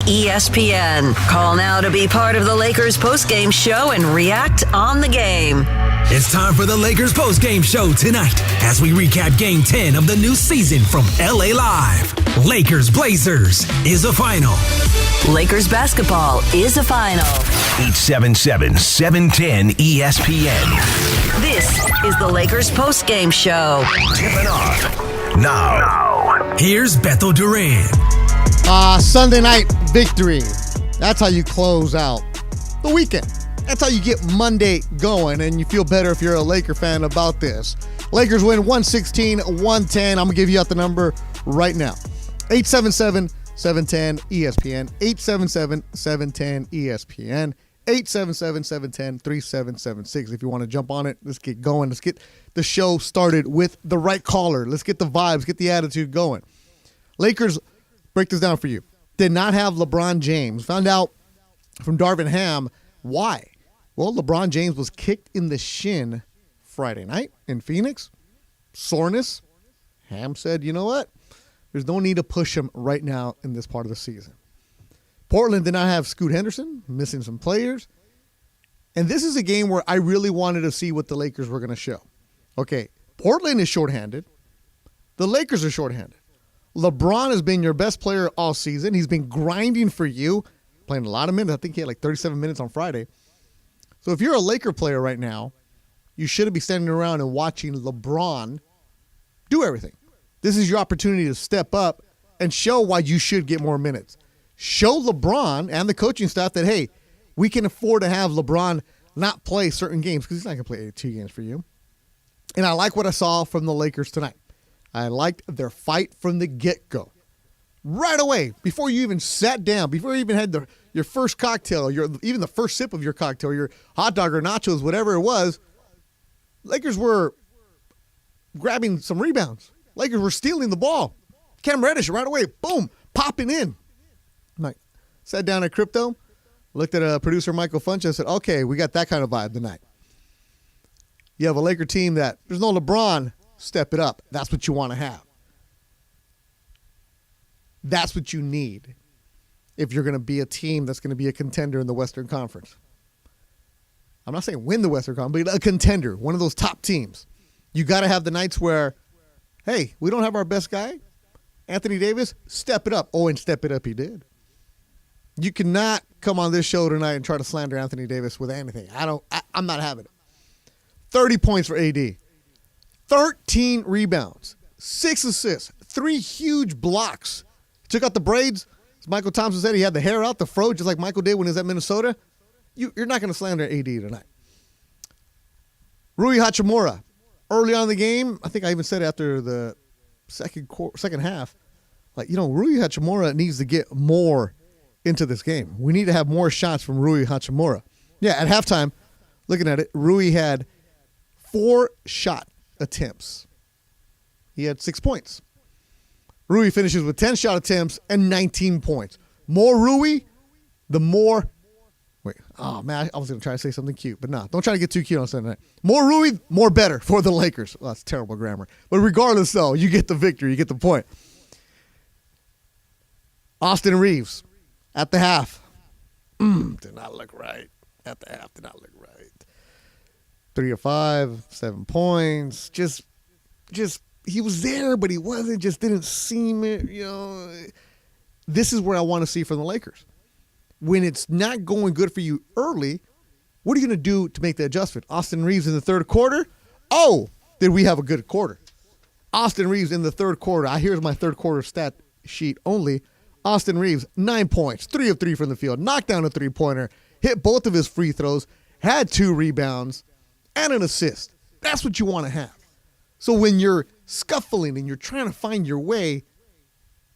ESPN. Call now to be part of the Lakers postgame show and react on the game. It's time for the Lakers postgame show tonight as we recap Game 10 of the new season from LA Live. Lakers Blazers is a final. Lakers basketball is a final. 877-710 ESPN. This is the Lakers postgame show. Tipping off now. Here's Beto Duran. Sunday night victory. That's how you close out the weekend. That's how you get Monday going, and you feel better if you're a Laker fan about this. Lakers win 116-110. I'm going to give you out the number right now. 877-710-ESPN. 877-710-ESPN. 877-710-3776. If you want to jump on it, let's get going. Let's get the show started with the right caller. Let's get the vibes, get the attitude going. Lakers, break this down for you. Did not have LeBron James. Found out from Darvin Ham why. Well, LeBron James was kicked in the shin Friday night in Phoenix. Soreness. Ham said, you know what? There's no need to push him right now in this part of the season. Portland did not have Scoot Henderson, missing some players. And this is a game where I really wanted to see what the Lakers were going to show. Okay, Portland is shorthanded. The Lakers are shorthanded. LeBron has been your best player all season. He's been grinding for you, playing a lot of minutes. I think he had like 37 minutes on Friday. So if you're a Laker player right now, you shouldn't be standing around and watching LeBron do everything. This is your opportunity to step up and show why you should get more minutes. Show LeBron and the coaching staff that, hey, we can afford to have LeBron not play certain games because he's not going to play 82 games for you. And I like what I saw from the Lakers tonight. I liked their fight from the get-go. Right away, before you even sat down, before you even had your first cocktail, even the first sip of your cocktail, your hot dog or nachos, whatever it was, Lakers were grabbing some rebounds. Lakers were stealing the ball. Cam Reddish right away, boom, popping in. Like, sat down at Crypto, looked at producer Michael Funch and said, okay, we got that kind of vibe tonight. You have a Laker team that there's no LeBron, step it up. That's what you want to have. That's what you need if you're going to be a team that's going to be a contender in the Western Conference. I'm not saying win the Western Conference, but a contender, one of those top teams. You got to have the nights where, hey, we don't have our best guy, Anthony Davis, step it up. Oh, and step it up he did. You cannot come on this show tonight and try to slander Anthony Davis with anything. I'm not having it. 30 points for AD. 13 rebounds, 6 assists, 3 huge blocks. Took out the braids. As Michael Thompson said, he had the hair out, the fro, just like Michael did when he was at Minnesota. You're not going to slander AD tonight. Rui Hachimura, early on in the game, I think I even said after the second half, Rui Hachimura needs to get more into this game. We need to have more shots from Rui Hachimura. Yeah, at halftime, looking at it, Rui had 4 shot attempts. He had 6 points. Rui finishes with 10 shot attempts and 19 points. More Rui, the more... Wait, oh, man, I was going to try to say something cute, but no, don't try to get too cute on Sunday night. More Rui, more better for the Lakers. Oh, that's terrible grammar. But regardless, though, you get the victory. You get the point. Austin Reaves at the half. Did not look right. At the half, did not look right. 3 of 5, 7 points. Just he was there, but he wasn't. Just didn't seem it. This is where I want to see from the Lakers. When it's not going good for you early, what are you going to do to make the adjustment? Austin Reaves in the third quarter. Oh, did we have a good quarter? Austin Reaves in the third quarter. Here's my third quarter stat sheet only. Austin Reaves, 9 points, 3 of 3 from the field, knocked down a three-pointer, hit both of his free throws, had 2 rebounds, and an assist. That's what you want to have. So when you're scuffling and you're trying to find your way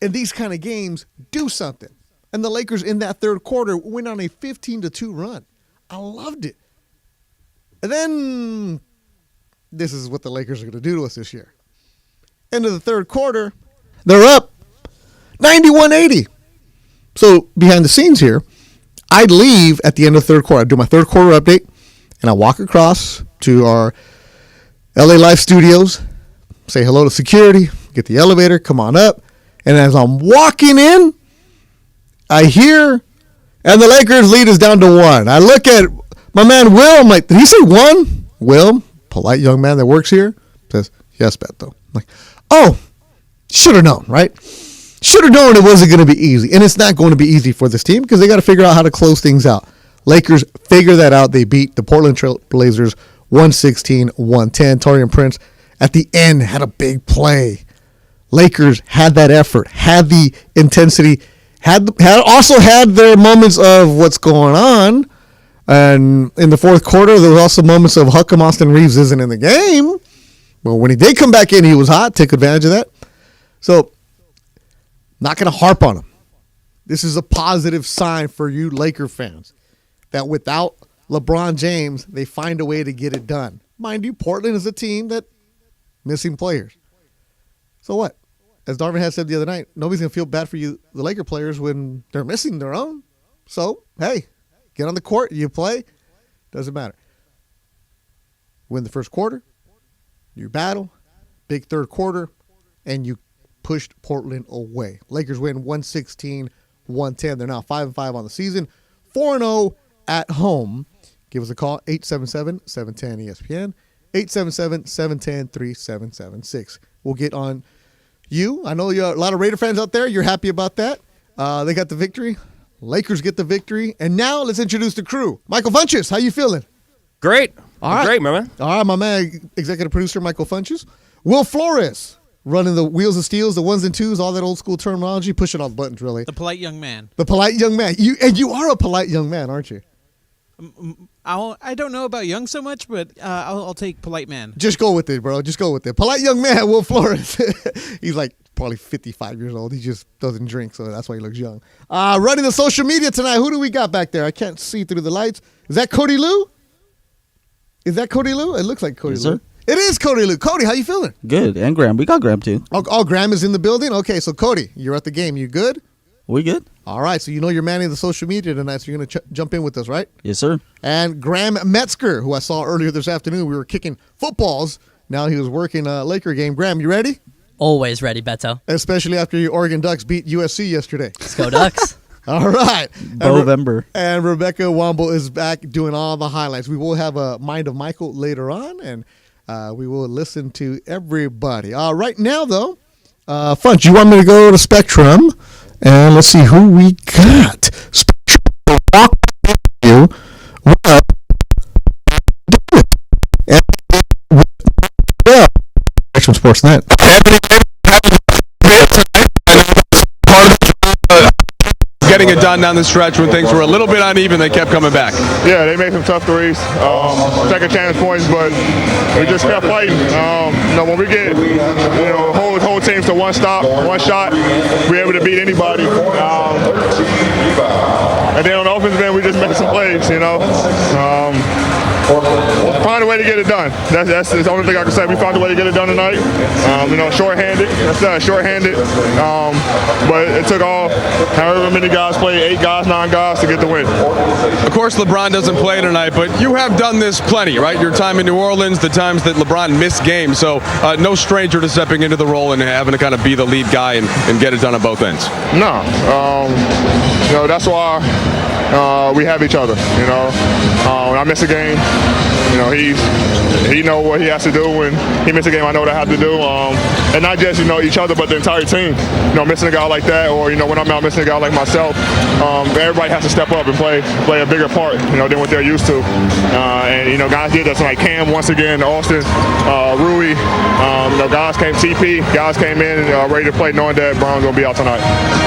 in these kind of games, do something. And the Lakers in that third quarter went on a 15-2 run. I loved it. And then this is what the Lakers are going to do to us this year. End of the third quarter, they're up 91-80. So behind the scenes here, I'd leave at the end of the third quarter. I'd do my third quarter update, and I walk across to our LA Live studios, say hello to security, get the elevator, come on up. And as I'm walking in, I hear, and the Lakers lead is down to 1. I look at my man Will. I'm like, did he say 1? Will, polite young man that works here, says, yes, Beto. I'm like, oh, should have known, right? Should have known it wasn't going to be easy. And it's not going to be easy for this team because they got to figure out how to close things out. Lakers figure that out. They beat the Portland Trail Blazers 116-110. Taurean Prince at the end had a big play. Lakers had that effort, had the intensity, also had their moments of what's going on. And in the fourth quarter, there was also moments of how come Austin Reaves isn't in the game. Well, when he did come back in, he was hot. Take advantage of that. So, not going to harp on him. This is a positive sign for you Laker fans that without LeBron James, they find a way to get it done. Mind you, Portland is a team that missing players. So what? As Darvin had said the other night, nobody's going to feel bad for you, the Laker players, when they're missing their own. So, hey, get on the court, you play. Doesn't matter. Win the first quarter, you battle, big third quarter, and you pushed Portland away. Lakers win 116-110. They're now 5-5 on the season, 4-0 at home. Give us a call, 877-710-ESPN, 877-710-3776. We'll get on you. I know you're a lot of Raider fans out there. You're happy about that. They got the victory. Lakers get the victory. And now let's introduce the crew. Michael Funches, how you feeling? Great. All right. Great, my man. All right, my man, executive producer Michael Funches. Will Flores, running the wheels of steels, the ones and twos, all that old school terminology, pushing all the buttons, really. The polite young man. The polite young man. You are a polite young man, aren't you? I don't know about young so much, but I'll take polite man. Just go with it, bro. Just go with it. Polite young man, Will Flores. He's like probably 55 years old. He just doesn't drink, so that's why he looks young. Running the social media tonight. Who do we got back there? I can't see through the lights. Is that Cody Lou? Is that Cody Lou? It looks like Cody Lou. Sir? It is Cody Lou. Cody, how you feeling? Good. And Graham. We got Graham, too. Oh, Graham is in the building? Okay, so Cody, you're at the game. You good? We good. All right, so you know you're manning the social media tonight, so you're going to jump in with us, right? Yes, sir. And Graham Metzger, who I saw earlier this afternoon, we were kicking footballs. Now he was working a Laker game. Graham, you ready? Always ready, Beto. Especially after your Oregon Ducks beat USC yesterday. Let's go Ducks. All right. November. And Rebecca Womble is back doing all the highlights. We will have a Mind of Michael later on, and we will listen to everybody. Right now, though, Funch, you want me to go to Spectrum? And let's see who we got. Spectrum will walk with you. Spectrum Sportsnet. Getting it done down the stretch when things were a little bit uneven, they kept coming back. Yeah, they made some tough threes, second chance points, but we just kept fighting. When we get, whole teams to one stop, one shot, we're able to beat anybody. And then on the offensive end, we just made some plays, Find a way to get it done. That's the only thing I can say. We found a way to get it done tonight. Shorthanded. Shorthanded. But it took however many guys played, 8 guys, 9 guys to get the win. Of course, LeBron doesn't play tonight, but you have done this plenty, right? Your time in New Orleans, the times that LeBron missed games. So no stranger to stepping into the role and having to kind of be the lead guy and get it done on both ends. No. That's why we have each other. When I miss a game, he know what he has to do. When he misses a game, I know what I have to do. And not just each other, but the entire team. Missing a guy like that, or when I'm out missing a guy like myself, everybody has to step up and play a bigger part, than what they're used to. And guys did that tonight. Cam once again, Austin, Rui. Guys came in ready to play, knowing that Brown's gonna be out tonight.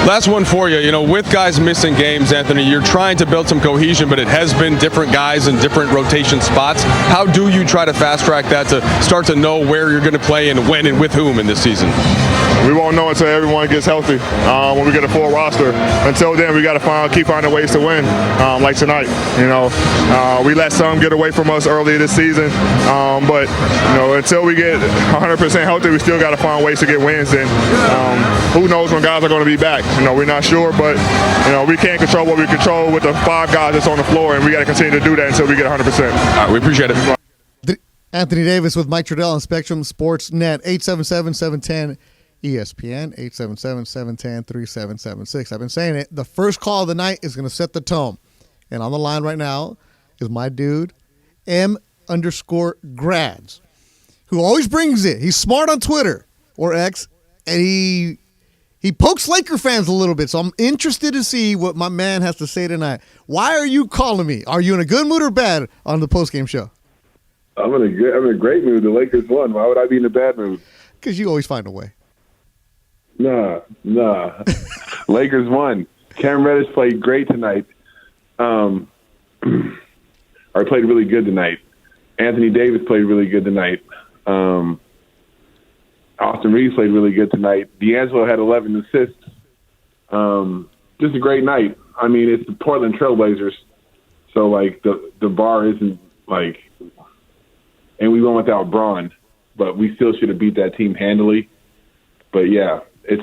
Last one for you. With guys missing games, Anthony, you're trying to build some cohesion, but it has been different guys in different rotation spots. How do you try to fast track that to start to know where you're going to play and when and with whom in this season? We won't know until everyone gets healthy. When we get a full roster. Until then, we got to keep finding ways to win. Like tonight, we let some get away from us earlier this season. But until we get 100% healthy, we still got to find ways to get wins. And who knows when guys are going to be back? We're not sure, but we can't control what we control with the 5 guys that's on the floor, and we got to continue to do that until we get 100%. All right, we appreciate it. Anthony Davis with Mike Trudell on Spectrum Sportsnet, 877-710 ESPN 877-710-3776. I've been saying it. The first call of the night is going to set the tone. And on the line right now is my dude, M_grads, who always brings it. He's smart on Twitter or X, and he pokes Laker fans a little bit. So I'm interested to see what my man has to say tonight. Why are you calling me? Are you in a good mood or bad on the postgame show? I'm in a great mood. The Lakers won. Why would I be in a bad mood? Because you always find a way. Nah. Lakers won. Cam Reddish played great tonight. Or played really good tonight. Anthony Davis played really good tonight. Austin Reaves played really good tonight. D'Angelo had 11 assists. Just a great night. I mean, it's the Portland Trailblazers, so like the bar isn't like. And we went without Braun, but we still should have beat that team handily. But yeah, a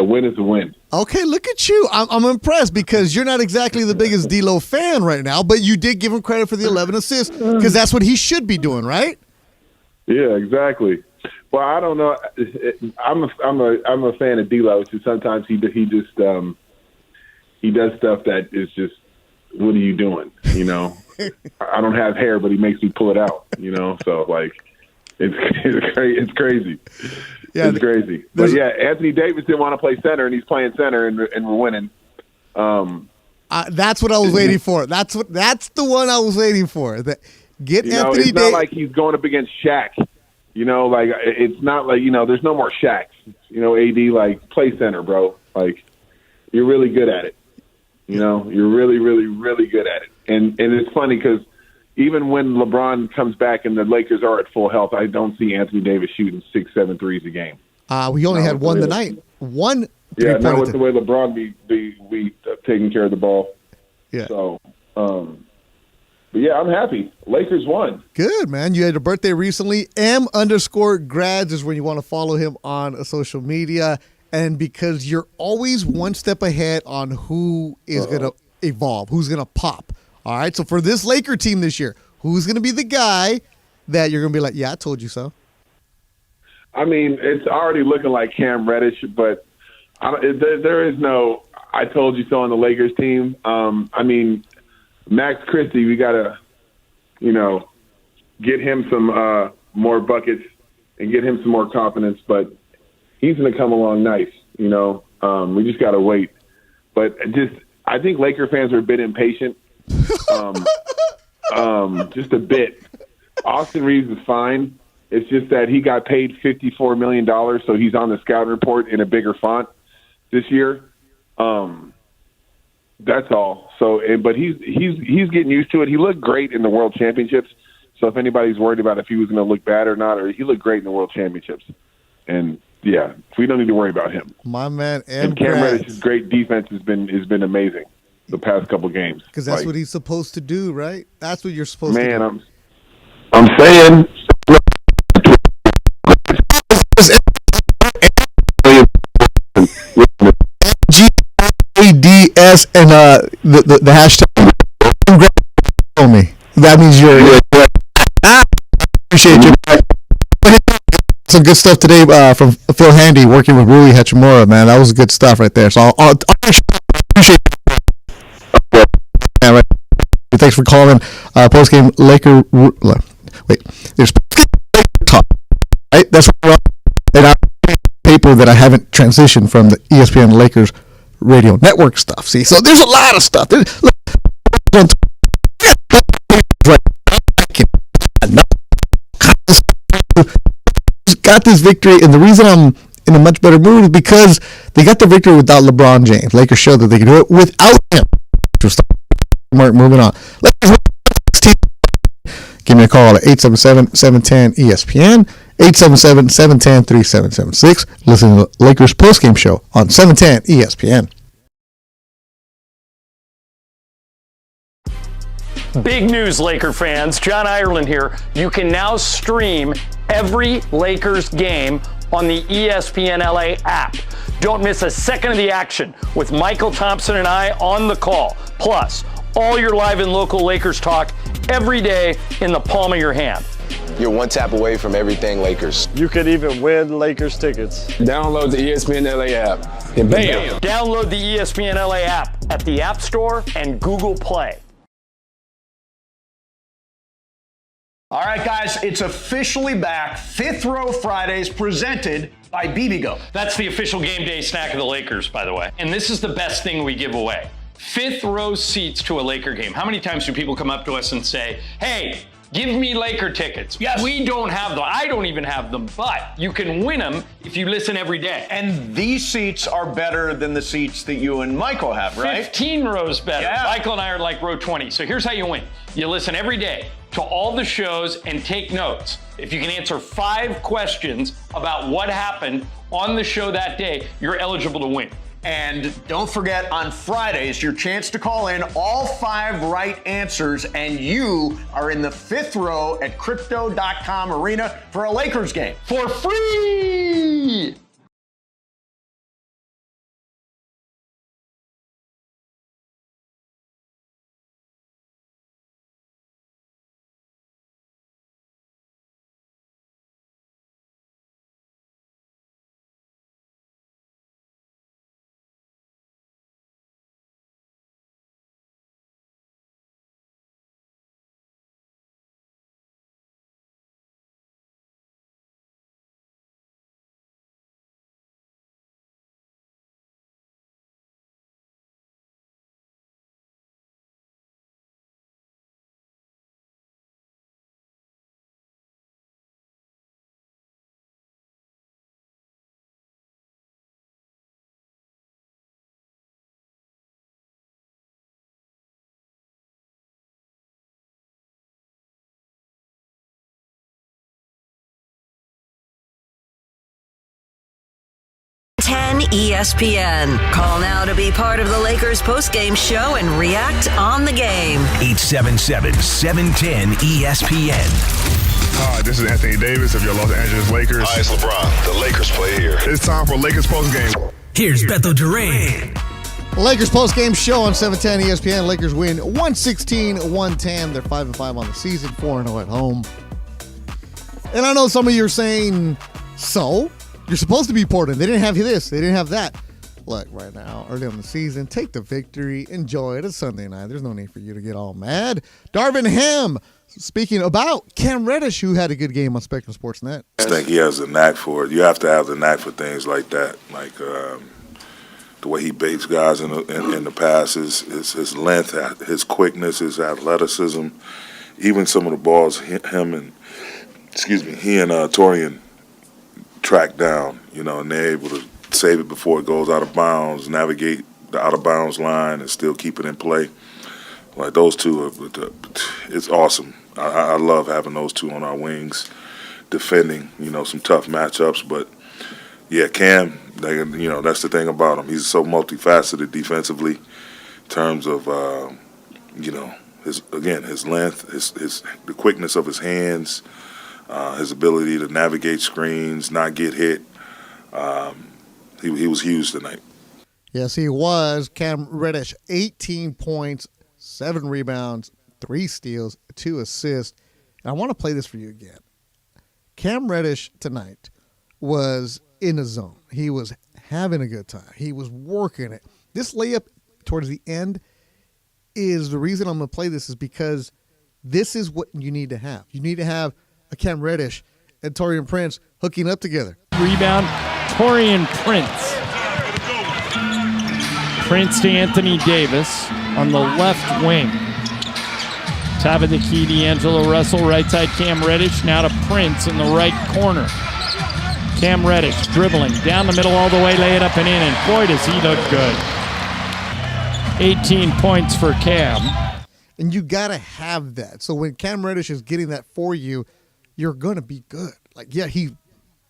win is a win. Okay, look at you. I'm impressed because you're not exactly the biggest D'Lo fan right now, but you did give him credit for the 11 assists because that's what he should be doing, right? Yeah, exactly. Well, I don't know. I'm a fan of D'Lo. So sometimes he does stuff that is just, what are you doing? You know, I don't have hair, but he makes me pull it out. You know, so like it's crazy. Yeah, it's crazy. But yeah, Anthony Davis didn't want to play center, and he's playing center, and we're winning. That's what I was waiting for. That's the one I was waiting for. Anthony Davis. It's not like he's going up against Shaq. You know, like it's not like, there's no more Shaqs. AD, like, play center, bro. Like, you're really good at it. You're really, really, really good at it. And it's funny because even when LeBron comes back and the Lakers are at full health, I don't see Anthony Davis shooting 6-7 threes a game. We only had one tonight. One. Yeah, not with the way LeBron be taking care of the ball. Yeah. So, but yeah, I'm happy. Lakers won. Good, man. You had a birthday recently. M_grads is when you want to follow him on social media. And because you're always one step ahead on who is going to evolve, who's going to pop. All right, so for this Laker team this year, who's going to be the guy that you're going to be like, yeah, I told you so? I mean, it's already looking like Cam Reddish, but there is no I told you so on the Lakers team. I mean, Max Christie, we got to, get him some more buckets and get him some more confidence, but he's going to come along nice, we just got to wait. But I think Laker fans are a bit impatient. Just a bit. Austin Reaves is fine. It's just that he got paid $54 million, so he's on the scouting report in a bigger font this year. That's all. So, but he's getting used to it. He looked great in the World Championships. So if anybody's worried about if he was going to look bad or not, or he looked great in the World Championships. And yeah, we don't need to worry about him. My man, and Cam Reddish's great defense has been amazing the past couple games. Because that's what he's supposed to do, right? That's what you're supposed to do. Man, I'm saying. GADS and the hashtag on me. That means you're appreciate you. Some good stuff today from Phil Handy working with Rui Hachimura, man. That was good stuff right there. So I'll appreciate it. Thanks for calling postgame Laker. Wait, there's Laker talk, right? That's what we're on. And I paper that I haven't transitioned from the ESPN Lakers radio network stuff. See, so there's a lot of stuff. Got this victory, and the reason I'm in a much better mood is because they got the victory without LeBron James. Lakers showed that they can do it without him. Mark, moving on. Give me a call at 877-710-ESPN, 877-710-3776. Listen to the Lakers postgame show on 710 ESPN. Big news, Laker fans. John Ireland here. You can now stream every Lakers game on the ESPN LA app. Don't miss a second of the action with Michael Thompson and I on the call. Plus, all your live and local Lakers talk every day in the palm of your hand. You're one tap away from everything Lakers. You could even win Lakers tickets. Download the ESPN LA app and bam! Download the ESPN LA app at the App Store and Google Play. All right, guys, it's officially back. Fifth Row Fridays presented by BBGO. That's the official game day snack of the Lakers, by the way. And this is the best thing we give away. Fifth row seats to a Laker game. How many times do people come up to us and say, hey, give me Laker tickets? Yes. We don't have them. I don't even have them, but you can win them if you listen every day. And these seats are better than the seats that you and Michael have, right? 15 rows better. Yeah. Michael and I are like row 20. So here's how you win. You listen every day to all the shows and take notes. If you can answer 5 questions about what happened on the show that day, you're eligible to win. And don't forget, on Fridays, your chance to call in all 5 right answers, and you are in the fifth row at Crypto.com Arena for a Lakers game. For free! ESPN. Call now to be part of the Lakers postgame show and react on the game. 877-710-ESPN. Hi, this is Anthony Davis of your Los Angeles Lakers. Hi, it's LeBron. The Lakers play here. It's time for Lakers postgame. Here's Beto Duran. Lakers postgame show on 710 ESPN. Lakers win 116-110. They're 5-5 on the season, 4-0 at home. And I know some of you are saying, so? You're supposed to be Portland. They didn't have this. They didn't have that. Look, right now, early in the season, take the victory. Enjoy it. It's Sunday night. There's no need for you to get all mad. Darvin Ham, speaking about Cam Reddish, who had a good game on Spectrum Sportsnet. I think he has a knack for it. You have to have the knack for things like that. Like the way he baits guys in the passes, his length, his quickness, his athleticism. Even some of the balls he and Torian track down, and they're able to save it before it goes out of bounds, navigate the out of bounds line, and still keep it in play. Like those two, it's awesome. I love having those two on our wings, defending, some tough matchups. But yeah, Cam, that's the thing about him. He's so multifaceted defensively in terms of, his length, the quickness of his hands. His ability to navigate screens, not get hit. He was huge tonight. Yes, he was. Cam Reddish, 18 points, 7 rebounds, 3 steals, 2 assists. And I want to play this for you again. Cam Reddish tonight was in the zone. He was having a good time. He was working it. This layup towards the end is the reason I'm going to play this, is because this is what you need to have. You need to have a Cam Reddish and Taurean Prince hooking up together. Rebound, Taurean Prince. Prince to Anthony Davis on the left wing. Top of the key, D'Angelo Russell, right side Cam Reddish, now to Prince in the right corner. Cam Reddish dribbling down the middle all the way, lay it up and in, and boy does he look good. 18 points for Cam. And you got to have that. So when Cam Reddish is getting that for you, you're going to be good. Like, yeah, he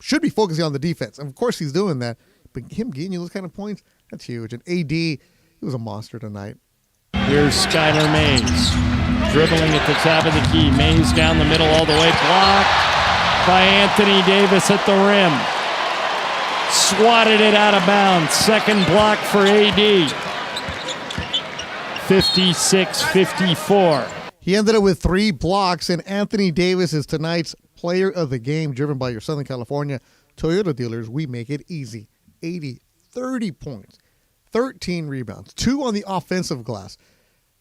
should be focusing on the defense. And of course he's doing that. But him getting you those kind of points, that's huge. And AD, he was a monster tonight. Here's Skylar Mays dribbling at the top of the key. Mays down the middle all the way. Blocked by Anthony Davis at the rim. Swatted it out of bounds. Second block for AD. 56-54. He ended up with 3 blocks, and Anthony Davis is tonight's player of the game, driven by your Southern California Toyota dealers. We make it easy. 30 points, 13 rebounds, 2 on the offensive glass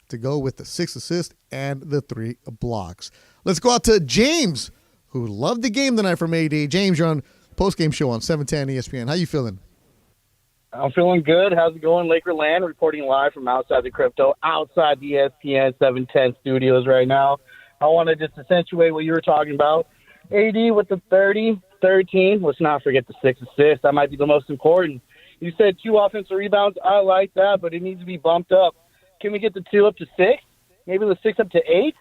to go with the 6 assists and the 3 blocks. Let's go out to James, who loved the game tonight from AD. James, you're on postgame show on 710 ESPN. How you feeling? I'm feeling good. How's it going, Lakerland? Reporting live from outside the crypto, outside the ESPN 710 studios right now. I want to just accentuate what you were talking about. AD with the 30, 13. Let's not forget the 6 assists. That might be the most important. You said 2 offensive rebounds. I like that, but it needs to be bumped up. Can we get the 2 up to 6? Maybe the 6 up to 8?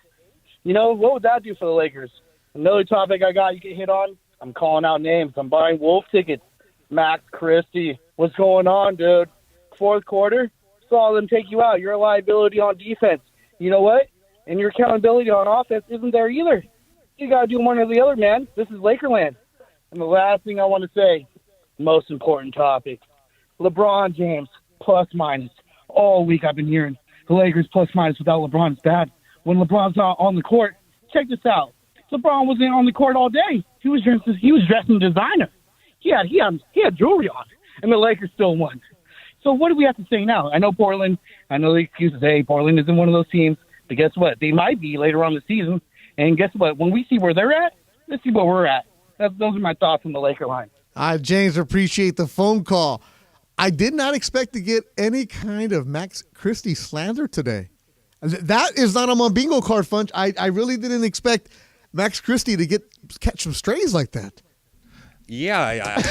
You know, what would that do for the Lakers? Another topic I got you can hit on, I'm calling out names. I'm buying Wolf tickets. Max Christie. What's going on, dude? Fourth quarter, saw them take you out. You're a liability on defense. You know what? And your accountability on offense isn't there either. You got to do one or the other, man. This is Lakerland. And the last thing I want to say, most important topic, LeBron James, plus minus. All week I've been hearing the Lakers plus minus without LeBron is bad. When LeBron's not on the court, check this out. LeBron wasn't on the court all day. He was dressed in designer. He had jewelry on, and the Lakers still won. So what do we have to say now? I know Portland. I know the excuses. Hey, Portland isn't one of those teams. But guess what? They might be later on in the season. And guess what? When we see where they're at, let's see where we're at. Those are my thoughts on the Laker line. James, appreciate the phone call. I did not expect to get any kind of Max Christie slander today. That is not on my bingo card, Funch. I really didn't expect Max Christie to catch some strays like that. Yeah,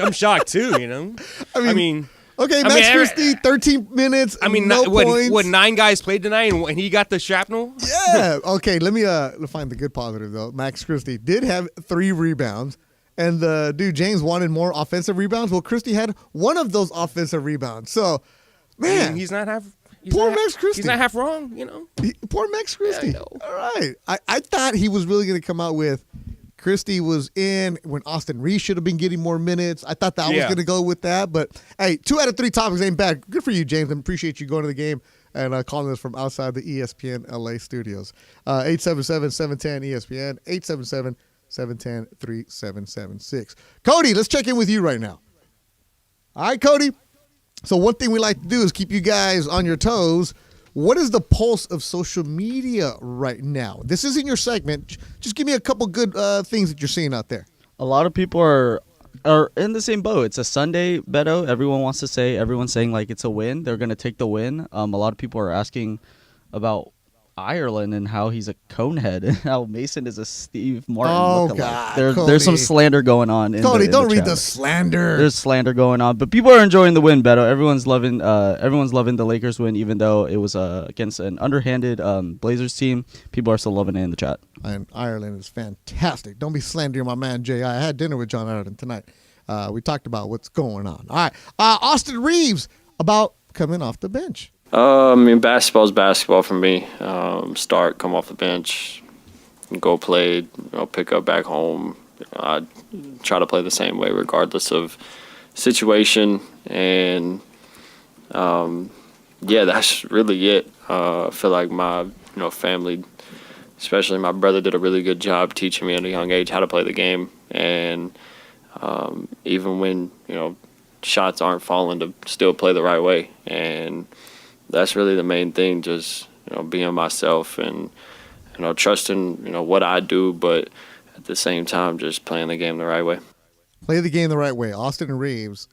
I'm shocked too. You know, I mean, okay, Max Christie, 13 minutes. I mean, no points. What 9 guys played tonight, and he got the shrapnel. Yeah. Okay, let me find the good positive though. Max Christie did have 3 rebounds, and the dude James wanted more offensive rebounds. Well, Christie had one of those offensive rebounds. So, man, I mean, he's not half. Max Christie. He's not half wrong. You know, poor Max Christie. Yeah, all right, I thought he was really going to come out with. Christie was in when Austin Reaves should have been getting more minutes. I thought that was going to go with that. But, hey, 2 out of 3 topics ain't bad. Good for you, James. I appreciate you going to the game and calling us from outside the ESPN LA studios. 877-710-ESPN, 877-710-3776. Cody, let's check in with you right now. All right, Cody. So one thing we like to do is keep you guys on your toes. What is the pulse of social media right now? This isn't your segment. Just give me a couple good things that you're seeing out there. A lot of people are in the same boat. It's a Sunday, Beto. Everyone's saying like it's a win. They're going to take the win. A lot of people are asking about Ireland and how he's a conehead and how Mason is a Steve Martin lookalike. God, there's some slander going on. Cody, don't read chat. the slander. There's slander going on, but people are enjoying the win, Beto. Everyone's loving the Lakers win, even though it was against an underhanded Blazers team. People are still loving it in the chat. And Ireland is fantastic. Don't be slandering my man Jay. I had dinner with John Ireland tonight. We talked about what's going on. All right, Austin Reaves about coming off the bench. I mean, basketball's basketball for me. Start, come off the bench, go play, pick up back home. I try to play the same way regardless of situation. And, that's really it. I feel like my, family, especially my brother, did a really good job teaching me at a young age how to play the game. And even when, shots aren't falling, to still play the right way. And that's really the main thing, just, being myself and, trusting, what I do, but at the same time, just playing the game the right way. Play the game the right way. Austin Reaves,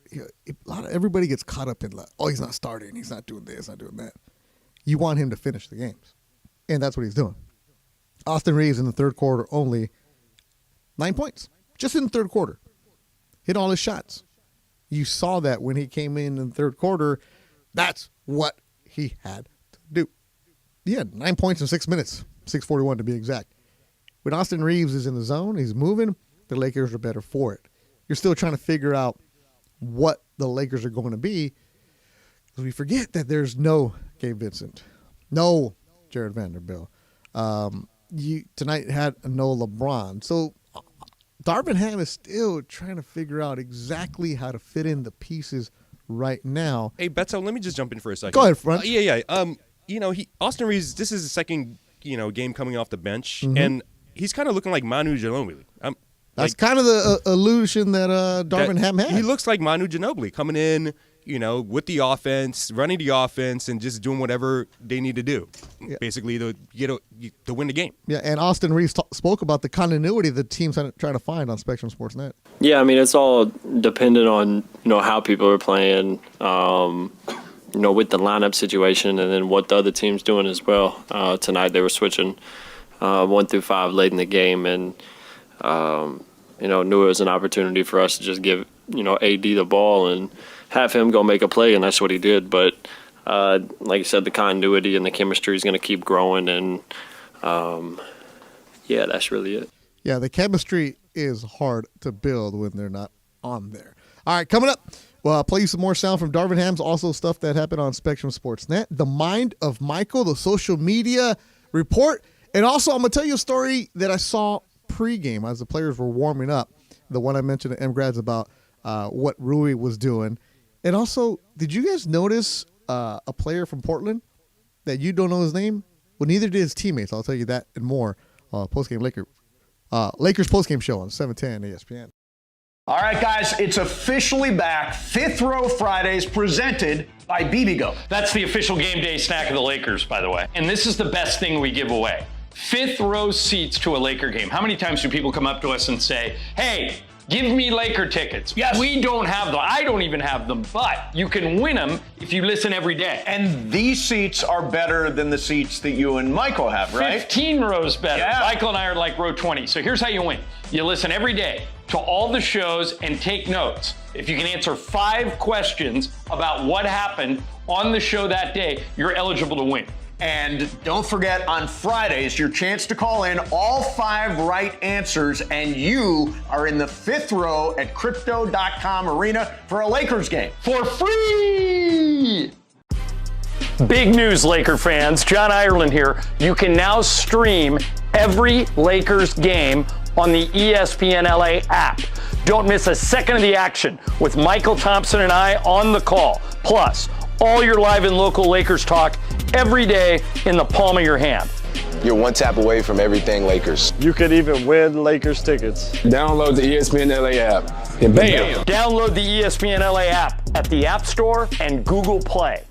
everybody gets caught up in, he's not starting, he's not doing this, not doing that. You want him to finish the games, and that's what he's doing. Austin Reaves in the third quarter only 9 points, just in the third quarter. Hit all his shots. You saw that when he came in the third quarter. That's what he had to do. He had 9 points in 6 minutes, 6:41 to be exact. When Austin Reaves is in the zone, he's moving, the Lakers are better for it. You're still trying to figure out what the Lakers are going to be, because we forget that there's no Gabe Vincent, no Jared Vanderbilt. You tonight had no LeBron. So Darvin Ham is still trying to figure out exactly how to fit in the pieces right now. Hey, Beto, let me just jump in for a second. Go ahead, Front. Yeah. Austin Reaves, this is his second game coming off the bench, Mhm. and he's kind of looking like Manu Ginobili. That's kind of the illusion that Darvin Ham had. He looks like Manu Ginobili coming in, with the offense, running the offense, and just doing whatever they need to do, basically to win the game. Yeah, and Austin Reaves spoke about the continuity the team's trying to find on Spectrum Sportsnet. Yeah, I mean, it's all dependent on, how people are playing, with the lineup situation and then what the other team's doing as well. Tonight they were switching 1 through 5 late in the game, and knew it was an opportunity for us to just give, AD the ball and have him go make a play, and that's what he did. But like I said, the continuity and the chemistry is going to keep growing, and that's really it. Yeah, the chemistry is hard to build when they're not on there. All right, coming up, well, I'll play you some more sound from Darvin Ham's, also stuff that happened on Spectrum Sportsnet, the mind of Michael, the social media report, and also I'm going to tell you a story that I saw pregame as the players were warming up, the one I mentioned at M-Grads about what Rui was doing. And also, did you guys notice a player from Portland that you don't know his name? Well, neither did his teammates. I'll tell you that and more. Postgame Lakers postgame show on 710 ESPN. All right, guys, it's officially back. Fifth Row Fridays presented by BBGO. That's the official game day snack of the Lakers, by the way. And this is the best thing we give away. Fifth row seats to a Laker game. How many times do people come up to us and say, hey, give me Laker tickets? Yes. We don't have them. I don't even have them, but you can win them if you listen every day. And these seats are better than the seats that you and Michael have, right? 15 rows better. Yeah. Michael and I are like row 20. So here's how you win. You listen every day to all the shows and take notes. If you can answer 5 questions about what happened on the show that day, you're eligible to win. And don't forget, on Fridays, your chance to call in all 5 right answers, and you are in the fifth row at Crypto.com Arena for a Lakers game. For free! Big news, Laker fans. John Ireland here. You can now stream every Lakers game on the ESPN LA app. Don't miss a second of the action with Michael Thompson and I on the call. Plus, all your live and local Lakers talk every day in the palm of your hand. You're one tap away from everything Lakers. You could even win Lakers tickets. Download the ESPN LA app and bam! Download the ESPN LA app at the App Store and Google Play.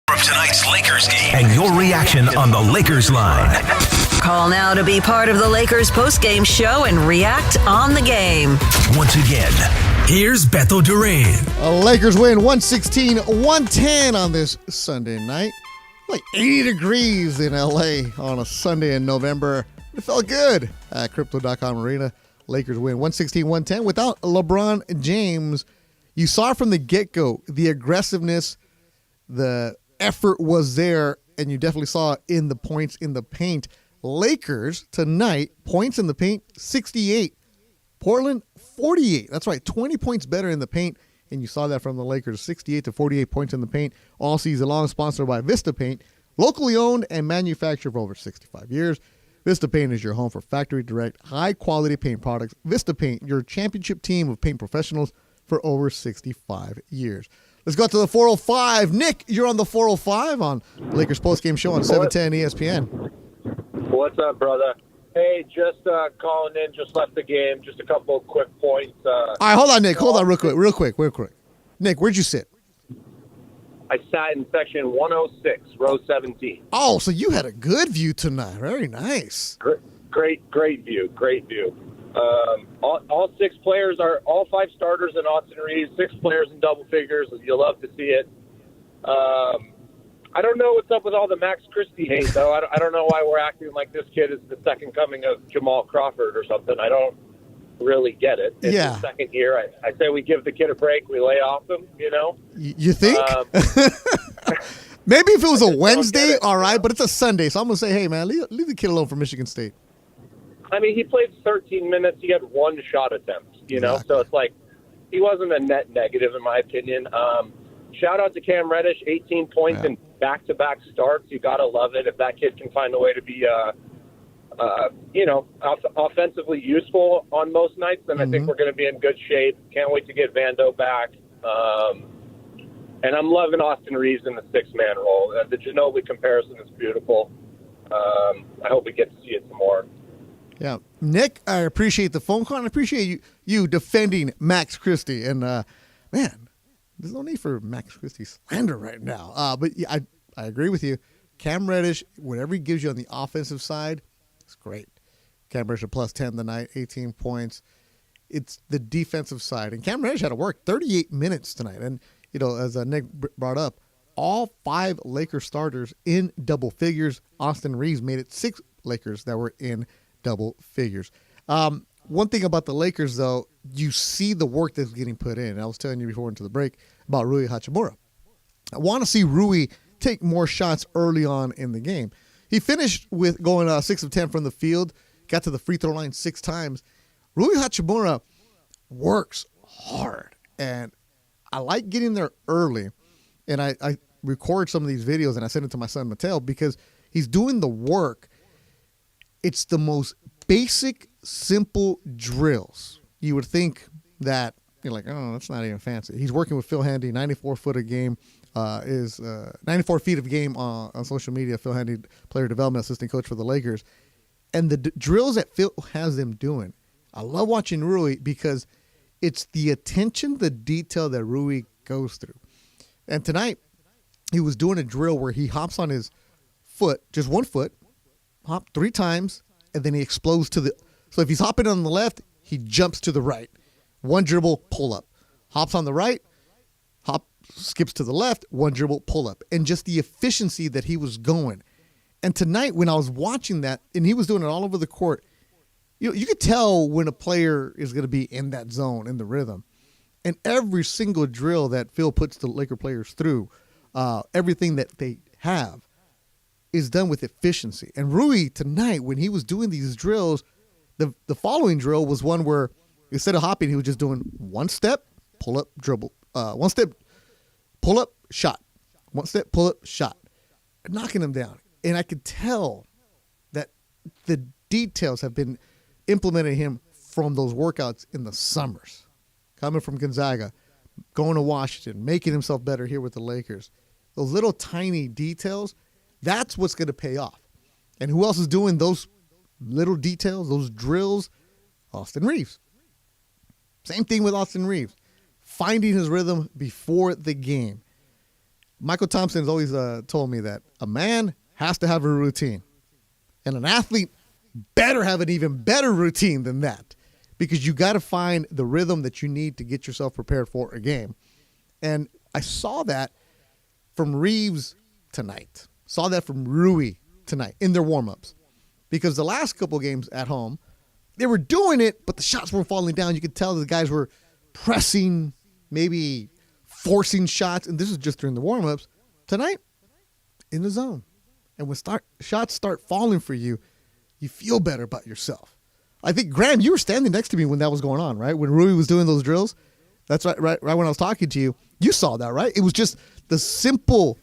From tonight's Lakers game and your reaction on the Lakers line. Call now to be part of the Lakers postgame show and react on the game. Once again, here's Beto Duran. Lakers win 116-110 on this Sunday night. Like 80 degrees in LA on a Sunday in November. It felt good at Crypto.com Arena. Lakers win 116-110 without LeBron James. You saw from the get-go the aggressiveness, the effort was there, and you definitely saw it in the points in the paint. Lakers tonight, points in the paint, 68. Portland, 48. That's right, 20 points better in the paint, and you saw that from the Lakers, 68 to 48 points in the paint all season long, sponsored by Vista Paint, locally owned and manufactured for over 65 years. Vista Paint is your home for factory direct, high-quality paint products. Vista Paint, your championship team of paint professionals for over 65 years. Let's go to the 405. Nick, you're on the 405 on Lakers postgame show on 710 ESPN. What's up, brother? Hey, just calling in, just left the game. Just a couple of quick points. All right, hold on, Nick. Hold on real quick. Nick, where'd you sit? I sat in section 106, row 17. Oh, so you had a good view tonight. Very nice. Great view. All 6 players are all 5 starters in Austin Reaves, 6 players in double figures. You'll love to see it. I don't know what's up with all the Max Christie hate, though. I don't know why we're acting like this kid is the second coming of Jamal Crawford or something. I don't really get it. It's his second year. I say we give the kid a break. We lay off him, You think? Maybe if it was a Wednesday, all right, but it's a Sunday. So I'm going to say, hey, man, leave the kid alone for Michigan State. I mean, he played 13 minutes. He had one shot attempt, Exactly. So it's like he wasn't a net negative, in my opinion. Shout out to Cam Reddish, 18 points in back-to-back starts. You got to love it if that kid can find a way to be, offensively useful on most nights. Then I think we're going to be in good shape. Can't wait to get Vando back. And I'm loving Austin Reaves in the six-man role. The Ginobili comparison is beautiful. I hope we get to see it some more. Yeah. Nick, I appreciate the phone call. And I appreciate you defending Max Christie. And, man, there's no need for Max Christie slander right now. But yeah, I agree with you. Cam Reddish, whatever he gives you on the offensive side, it's great. Cam Reddish plus 10 tonight, 18 points. It's the defensive side. And Cam Reddish had to work 38 minutes tonight. And, as Nick brought up, all 5 Lakers starters in double figures. Austin Reaves made it 6 Lakers that were in double figures. One thing about the Lakers, though, you see the work that's getting put in. I was telling you before into the break about Rui Hachimura. I want to see Rui take more shots early on in the game. He finished with going 6 of 10 from the field, got to the free throw line 6 times. Rui Hachimura works hard, and I like getting there early. And I record some of these videos, and I send it to my son, Mateo, because he's doing the work. It's the most basic, simple drills. You would think that, you're like, oh, that's not even fancy. He's working with Phil Handy, 94 foot a game, 94 feet of game on social media. Phil Handy, player development assistant coach for the Lakers. And the drills that Phil has them doing, I love watching Rui because it's the attention, the detail that Rui goes through. And tonight, he was doing a drill where he hops on his foot, just one foot, hop 3 times, and then he explodes to the. So if he's hopping on the left, he jumps to the right. One dribble, pull up. Hops on the right, skips to the left, one dribble, pull up. And just the efficiency that he was going. And tonight, when I was watching that, and he was doing it all over the court, you could tell when a player is going to be in that zone, in the rhythm. And every single drill that Phil puts the Laker players through, everything that they have, is done with efficiency. And Rui, tonight, when he was doing these drills, the following drill was one where instead of hopping, he was just doing one step, pull up, dribble. One step, pull up, shot. One step, pull up, shot. Knocking him down. And I could tell that the details have been implemented in him from those workouts in the summers. Coming from Gonzaga, going to Washington, making himself better here with the Lakers. Those little tiny details, that's what's going to pay off. And who else is doing those little details, those drills? Austin Reaves. Same thing with Austin Reaves. Finding his rhythm before the game. Michael Thompson's always told me that a man has to have a routine. And an athlete better have an even better routine than that. Because you got to find the rhythm that you need to get yourself prepared for a game. And I saw that from Reaves tonight. Saw that from Rui tonight in their warm-ups. Because the last couple games at home, they were doing it, but the shots weren't falling down. You could tell the guys were pressing, maybe forcing shots. And this is just during the warm-ups. Tonight, in the zone. And when shots start falling for you, you feel better about yourself. I think, Graham, you were standing next to me when that was going on, right? When Rui was doing those drills. That's right when I was talking to you. You saw that, right? It was just the simple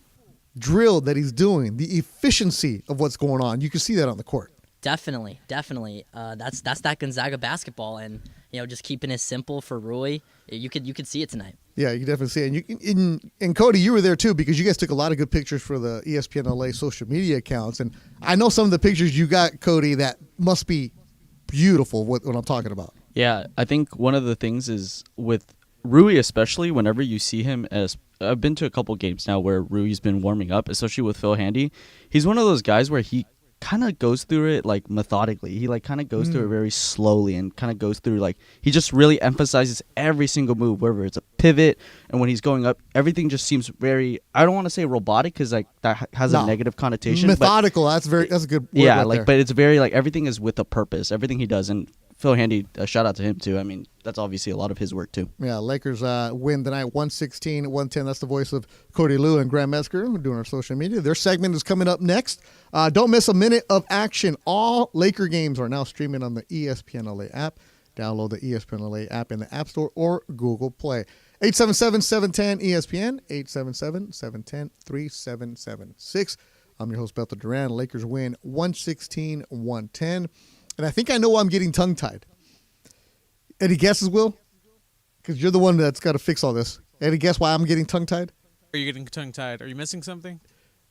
drill that he's doing, the efficiency of what's going on. You can see that on the court. Definitely. That's that Gonzaga basketball, and just keeping it simple for Rui. You could see it tonight. Yeah, you can definitely see it. And Cody, you were there too because you guys took a lot of good pictures for the ESPN LA social media accounts, and I know some of the pictures you got, Cody, that must be beautiful. What I'm talking about. Yeah, I think one of the things is with Rui, especially whenever you see him as I've been to a couple games now where Rui's been warming up, especially with Phil Handy. He's one of those guys where he kind of goes through it like methodically. He like kind of goes through it very slowly and kind of goes through like he just really emphasizes every single move, whether it's a pivot and when he's going up, everything just seems very. I don't want to say robotic because like that has a negative connotation. Methodical. That's a good word. Yeah, right like there. but it's very like everything is with a purpose. Everything he does, and Phil Handy, a shout out to him too. I mean, that's obviously a lot of his work too. Yeah, Lakers win tonight 116-110. That's the voice of Cody Lou and Graham Metzger. We're doing our social media. Their segment is coming up next. Don't miss a minute of action. All Laker games are now streaming on the ESPN LA app. Download the ESPN LA app in the App Store or Google Play. 877-710-ESPN, 877-710-3776. I'm your host, Beto Duran. Lakers win 116-110. And I think I know why I'm getting tongue-tied. Any guesses, Will? Because you're the one that's got to fix all this. Any guess why I'm getting tongue-tied? Are you getting tongue-tied? Are you missing something?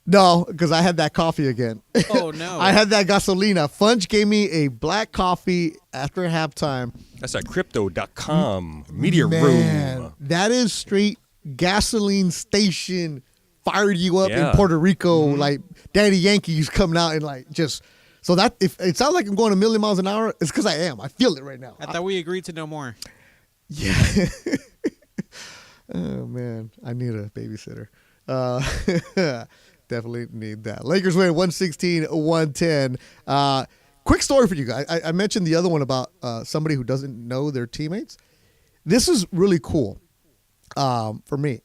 No, because I had that coffee again. Oh, no. I had that gasolina. Funch gave me a black coffee after halftime. That's at Crypto.com media room. That is straight gasoline station. Fired you up Yeah. in Puerto Rico, like Daddy Yankees coming out and like just. So that if it sounds like I'm going a million miles an hour, it's because I am. I feel it right now. I thought we agreed to no more. Yeah. Oh man, I need a babysitter. Definitely need that. Lakers win 116-110. Quick story for you guys. I mentioned the other one about somebody who doesn't know their teammates. This is really cool for me.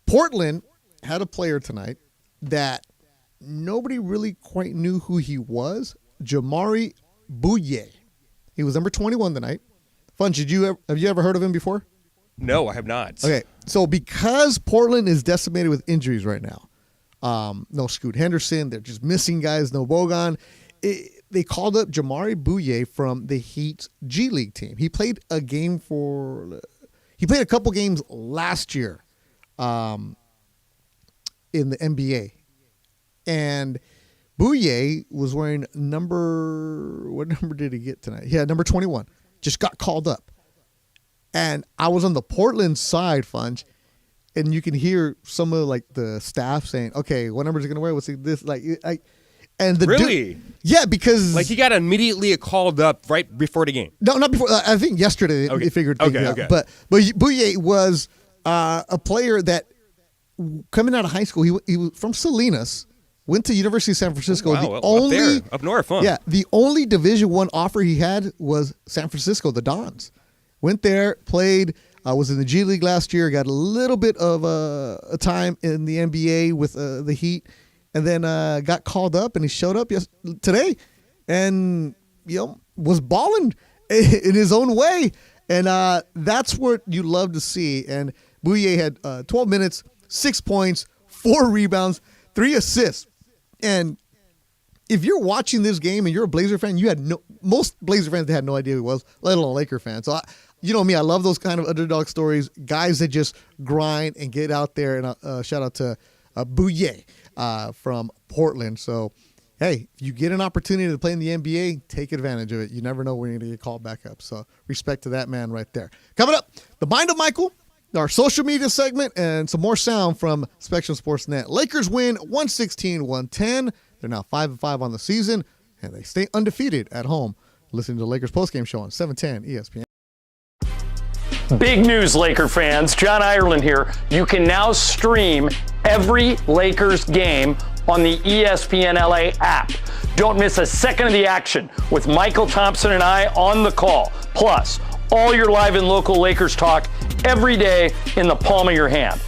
Portland had a player tonight that nobody really quite knew who he was. Jamari Bouye. He was number 21 tonight. Funch, have you ever heard of him before? No, I have not. Okay, so because Portland is decimated with injuries right now, no Scoot Henderson, they're just missing guys, no Bogan. They called up Jamari Bouye from the Heat's G League team. He played a couple games last year in the NBA. And Bouye was wearing what number did he get tonight? Yeah, number 21. Just got called up. And I was on the Portland side, Funch, and you can hear some of like the staff saying, "Okay, what number is he gonna wear? What's this like?" And the Really? yeah, because Like he got immediately called up right before the game. no, not before. I think yesterday they figured things out. Okay. But Bouye was a player that coming out of high school, he was from Salinas, went to University of San Francisco. Wow, The up only there, up north, huh? Yeah, the only Division I offer he had was San Francisco, the Dons. Went there, played, was in the G League last year, got a little bit of a time in the NBA with the Heat, and then got called up, and he showed up today and was balling in his own way. And that's what you love to see. And Bouye had 12 minutes, 6 points, 4 rebounds, 3 assists. And if you're watching this game and you're a Blazer fan, most Blazer fans had no idea who he was, let alone Laker fans. So you know me, I love those kind of underdog stories, guys that just grind and get out there. And shout out to Bouye from Portland. So, hey, if you get an opportunity to play in the NBA, take advantage of it. You never know when you're going to get called back up. So respect to that man right there. Coming up, the Mind of Michael, our social media segment, and some more sound from Spectrum Sports Net. Lakers win 116-110. They're now 5-5 on the season, and they stay undefeated at home. Listening to the Lakers postgame show on 710 ESPN. Big news, Laker fans. John Ireland here. You can now stream every Lakers game on the ESPN LA app. Don't miss a second of the action with Michael Thompson and I on the call. Plus, all your live and local Lakers talk every day in the palm of your hand.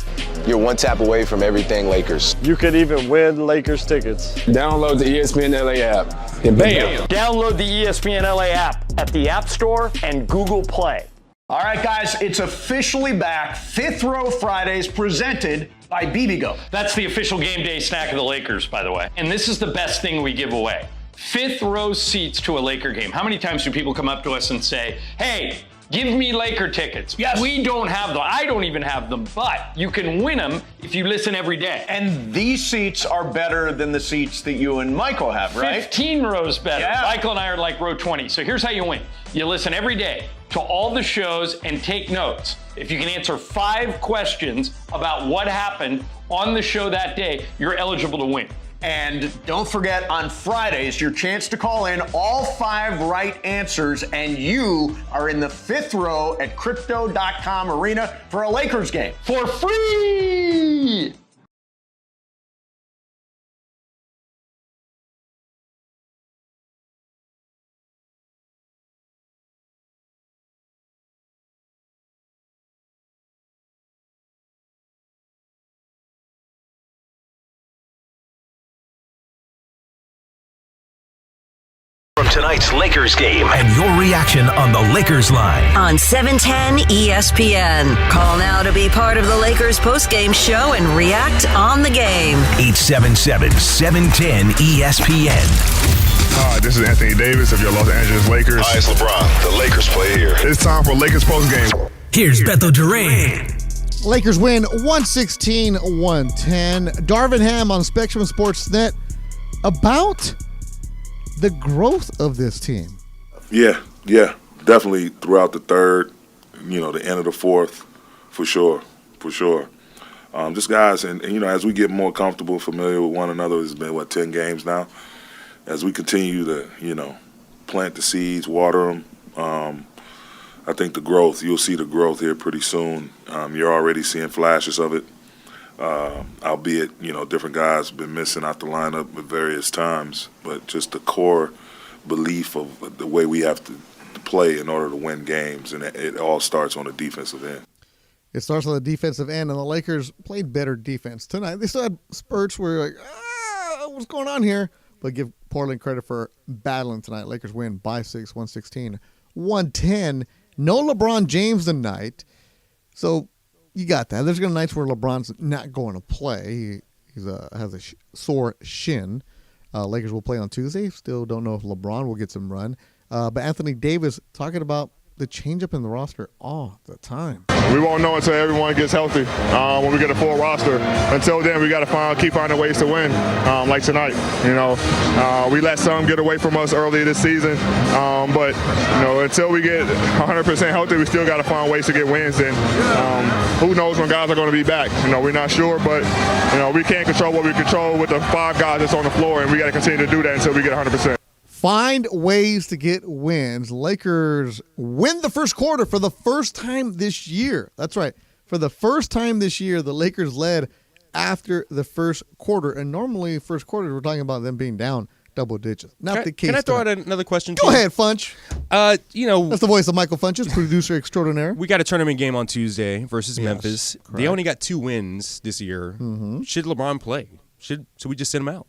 You're one tap away from everything Lakers. You could even win Lakers tickets. Download the ESPN LA app. And bam! Download the ESPN LA app at the App Store and Google Play. All right, guys, it's officially back. Fifth Row Fridays presented by BBGO. That's the official game day snack of the Lakers, by the way. And this is the best thing we give away. Fifth row seats to a Laker game. How many times do people come up to us and say, hey, give me Laker tickets? Yes. We don't have them. I don't even have them, but you can win them if you listen every day. And these seats are better than the seats that you and Michael have, right? 15 rows better. Yeah. Michael and I are like row 20. So here's how you win. You listen every day to all the shows and take notes. If you can answer 5 questions about what happened on the show that day, you're eligible to win. And don't forget, on Fridays, your chance to call in all 5 right answers, and you are in the 5th row at Crypto.com Arena for a Lakers game for free. From tonight's Lakers game and your reaction on the Lakers line. On 710 ESPN. Call now to be part of the Lakers postgame show and react on the game. 877-710 ESPN. Hi, this is Anthony Davis of your Los Angeles Lakers. Hi, it's LeBron. The Lakers play here. It's time for Lakers postgame. Here's Beto Duran. Lakers win 116-110. Darvin Ham on Spectrum Sportsnet about the growth of this team. Yeah, definitely throughout the third, the end of the fourth, for sure. Just guys, and as we get more comfortable, familiar with one another, it's been, 10 games now. As we continue to, plant the seeds, water them, I think you'll see the growth here pretty soon. You're already seeing flashes of it, albeit, different guys have been missing out the lineup at various times, but just the core belief of the way we have to play in order to win games, and it all starts on the defensive end. It starts on the defensive end, and the Lakers played better defense tonight. They still had spurts where you're like, what's going on here? But give Portland credit for battling tonight. Lakers win by 6, 116-110. No LeBron James tonight. So you got that. There's going to be nights where LeBron's not going to play. He has a sore shin. Lakers will play on Tuesday. Still don't know if LeBron will get some run. But Anthony Davis talking about the change-up in the roster all the time. We won't know until everyone gets healthy when we get a full roster. Until then, we got to keep finding ways to win, like tonight. We let some get away from us early this season, but until we get 100% healthy, we still got to find ways to get wins. And who knows when guys are going to be back? We're not sure, but we can't control what we control with the 5 guys that's on the floor, and we got to continue to do that until we get 100%. Find ways to get wins. Lakers win the first quarter for the first time this year. That's right. For the first time this year, the Lakers led after the first quarter. And normally, first quarter, we're talking about them being down double digits. Not the case. Can I throw out another question? Go ahead, Funch. That's the voice of Michael Funches, producer extraordinaire. We got a tournament game on Tuesday versus Memphis. Correct. They only got 2 wins this year. Mm-hmm. Should LeBron play? Should we just sit him out?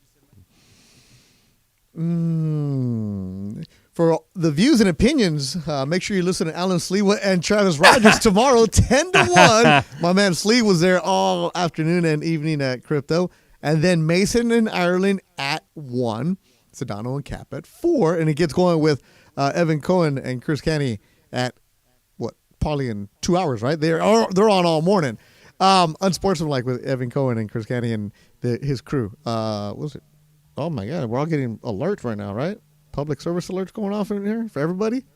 For the views and opinions, make sure you listen to Alan Sleewa and Travis Rogers tomorrow, 10-1. My man Slee was there all afternoon and evening at Crypto. And then Mason and Ireland at 1. Sedano and Cap at 4. And it gets going with Evan Cohen and Chris Canny at, probably in 2 hours, right? They're on all morning. Unsportsmanlike with Evan Cohen and Chris Canny and his crew. What was it? Oh, my God. We're all getting alerts right now, right? Public service alerts going off in here for everybody?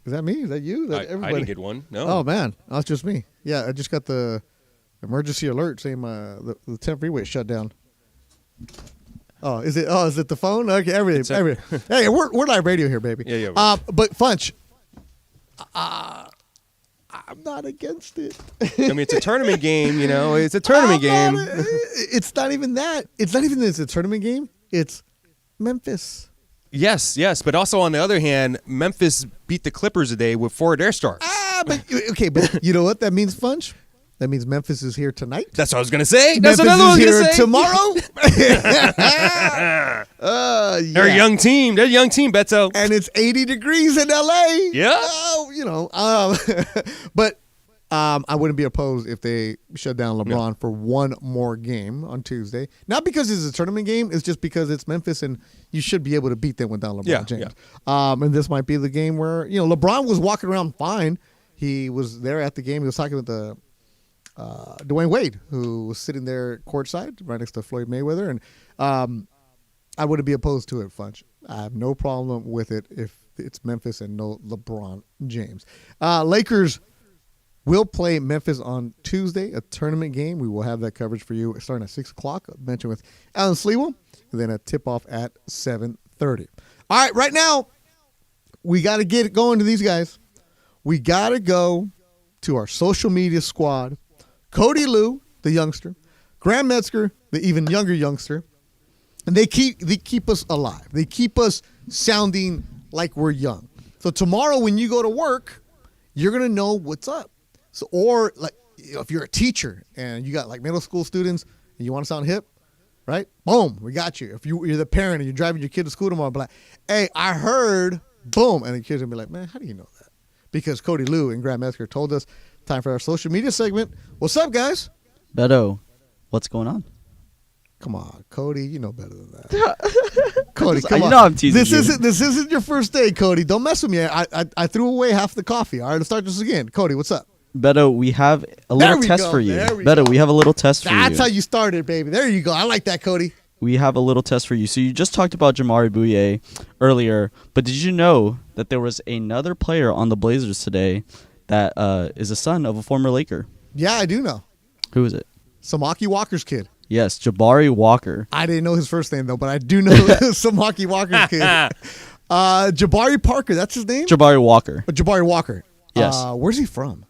Is that me? Is that you? Is that everybody? I didn't get one. No. Oh, man. That's just me. Yeah, I just got the emergency alert saying the 10 freeway shut down. Is it the phone? Okay, everything. Hey, we're live radio here, baby. Yeah. But Funch, I'm not against it. I mean, it's a tournament game, It's a tournament game. It's not even that. It's not even that it's a tournament game. It's Memphis. Yes, but also on the other hand, Memphis beat the Clippers today with 4 of their stars. But you know what that means, Funch? That means Memphis is here tonight. That's what I was going to say. Memphis That's another one is I was here going to say. Tomorrow. Yeah. They're a young team. Beto. And it's 80 degrees in L.A. Yeah. But I wouldn't be opposed if they shut down LeBron for one more game on Tuesday. Not because it's a tournament game. It's just because it's Memphis, and you should be able to beat them without LeBron James. Yeah. And this might be the game where, LeBron was walking around fine. He was there at the game. He was talking with the Dwayne Wade, who was sitting there courtside right next to Floyd Mayweather. And I wouldn't be opposed to it, Funch. I have no problem with it if it's Memphis and no LeBron James. Lakers will play Memphis on Tuesday, a tournament game. We will have that coverage for you starting at 6 o'clock. I mentioned with Alan Sleewell, and then a tip-off at 7:30. All right, right now, we got to get it going to these guys. We got to go to our social media squad. Cody Lou, the youngster. Graham Metzger, the even younger youngster. And they keep us alive. They keep us sounding like we're young. So tomorrow when you go to work, you're going to know what's up. So, or like if you're a teacher and you got like middle school students and you want to sound hip, right? Boom, we got you. If you're the parent and you're driving your kid to school tomorrow, be like, hey, I heard, boom. And the kid's going to be like, man, how do you know that? Because Cody Lou and Graham Metzger told us. Time for our social media segment. What's up, guys? Beto, what's going on? Come on, Cody. You know better than that. Cody, come on. You know I'm teasing This isn't your first day, Cody. Don't mess with me. I threw away half the coffee. All right, let's start this again. Cody, what's up? Beto, we have a little test for you. Beto, we have a little test for you. That's how you started, baby. There you go. I like that, Cody. We have a little test for you. So you just talked about Jamari Bouye earlier, but did you know that there was another player on the Blazers today that is a son of a former Laker? Yeah, I do know. Who is it? Samaki Walker's kid. Yes, Jabari Walker. I didn't know his first name, though, but I do know Samaki Walker's kid. Jabari Parker, that's his name? Jabari Walker. Jabari Walker. Yes. Where's he from?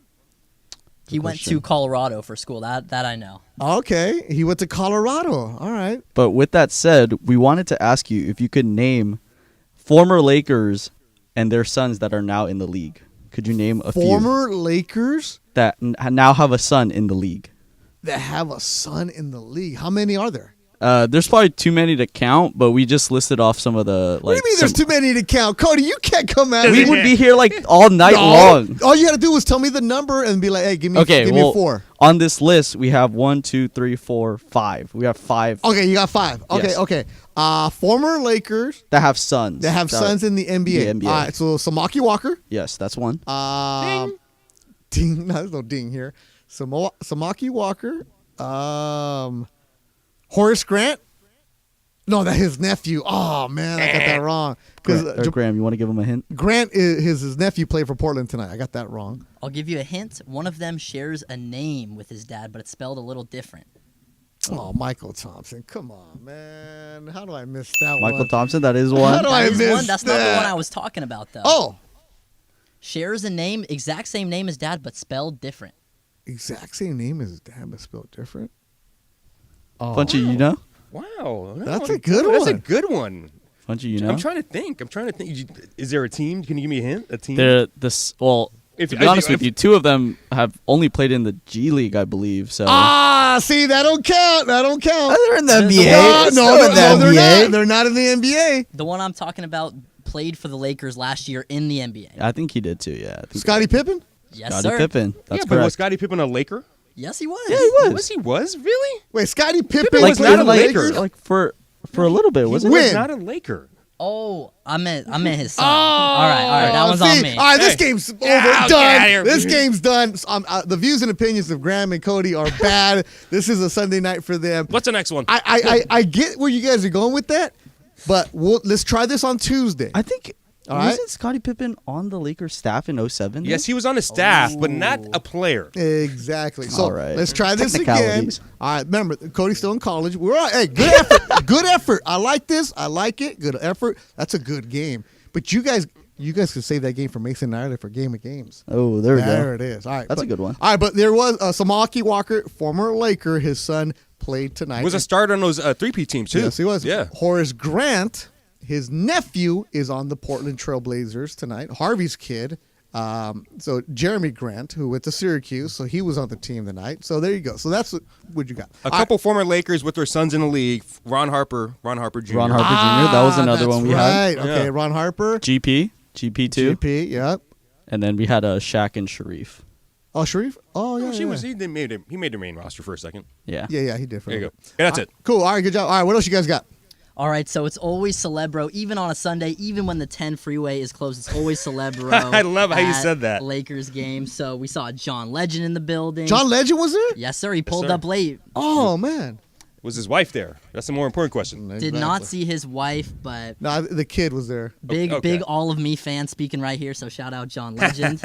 He went to Colorado for school. That I know. Okay. He went to Colorado. All right. But with that said, we wanted to ask you if you could name former Lakers and their sons that are now in the league. Could you name a few? Former Lakers? That now have a son in the league. That have a son in the league. How many are there? There's probably too many to count, but we just listed off some of the. What do you mean there's too many to count? Cody, you can't come at We me. would be here like all night long. All you got to do is tell me the number and be like, hey, give me a 4. On this list, we have 1, 2, 3, 4, 5. We have 5. Okay, you got 5. Okay, Yes. okay. Former Lakers. That have sons. That have sons in the NBA. The NBA. All right, so Samaki Walker. Yes, that's one. Ding. No, there's no ding here. Samaki Walker. Horace Grant. No, that's his nephew. Oh, man, I got that wrong. Graham, you want to give him a hint? Grant, his nephew played for Portland tonight. I got that wrong. I'll give you a hint. One of them shares a name with his dad, but it's spelled a little different. Oh, Michael Thompson. Come on, man. How do I miss that one? Michael Thompson, that is one. How do I miss one? That's not the one I was talking about, though. Oh. Shares a name, exact same name as dad, but spelled different. Exact same name as his dad, but spelled different? Oh. Funchy, you know? Wow. No, that's a good one. That's a good one. Funchy, you know? I'm trying to think. Is there a team? Can you give me a hint? A team? To be honest with you, 2 of them have only played in the G League, I believe. So. See, that don't count. That don't count. They're in the NBA. They're not. They're not in the NBA. The one I'm talking about played for the Lakers last year in the NBA. I think he did too, yeah. Scottie Pippen? Yes, Scottie sir. Pippen. That's but was Scottie Pippen a Laker? Yes, he was. Yeah, he was. He was? Really? Wait, Scottie Pippen was not a Laker. Like for a little bit, wasn't he? it? Was not a Laker. Oh, I meant his son. All right, that one's on me. All right, this game's over. Done. This game's done. The views and opinions of Graham and Cody are bad. This is a Sunday night for them. What's the next one? I get where you guys are going with that, but let's try this on Tuesday. I think. Wasn't Scottie Pippen on the Lakers staff in 07? Yes, he was on the staff, but not a player. Exactly. So all right. Let's try this again. All right, remember, Cody's still in college. We're all right. Hey, good effort. Good effort. I like this. I like it. Good effort. That's a good game. But you guys could save that game for Mason and Ireland for Game of Games. Oh, there we go. There it is. All right. That's a good one. All right, but there was Samaki Walker, former Laker. His son played tonight. Was a starter on those 3P teams, too. Yes, he was. Yeah. Horace Grant, his nephew, is on the Portland Trailblazers tonight. Harvey's kid. So Jeremy Grant, who went to Syracuse, so he was on the team tonight. So there you go. So that's what you got. A couple former Lakers with their sons in the league. Ron Harper Jr. Ron Harper Jr. That was another one we had. Okay, yeah. Ron Harper. GP2. GP, yep. And then we had Shaq and Sharif. Oh, Sharif? Oh, yeah. He made the main roster for a second. Yeah. Yeah, he did. There you go. Yeah, that's it. Cool. All right, good job. All right, what else you guys got? All right, so it's always Celebro, even on a Sunday, even when the 10 freeway is closed, it's always Celebro. I love how you said that. Lakers game. So we saw John Legend in the building. John Legend was there? Yes, sir. He pulled up late. Oh, man. Was his wife there? That's the more important question. Did not see his wife, but... No, the kid was there. Big All of Me fan speaking right here, so shout out John Legend.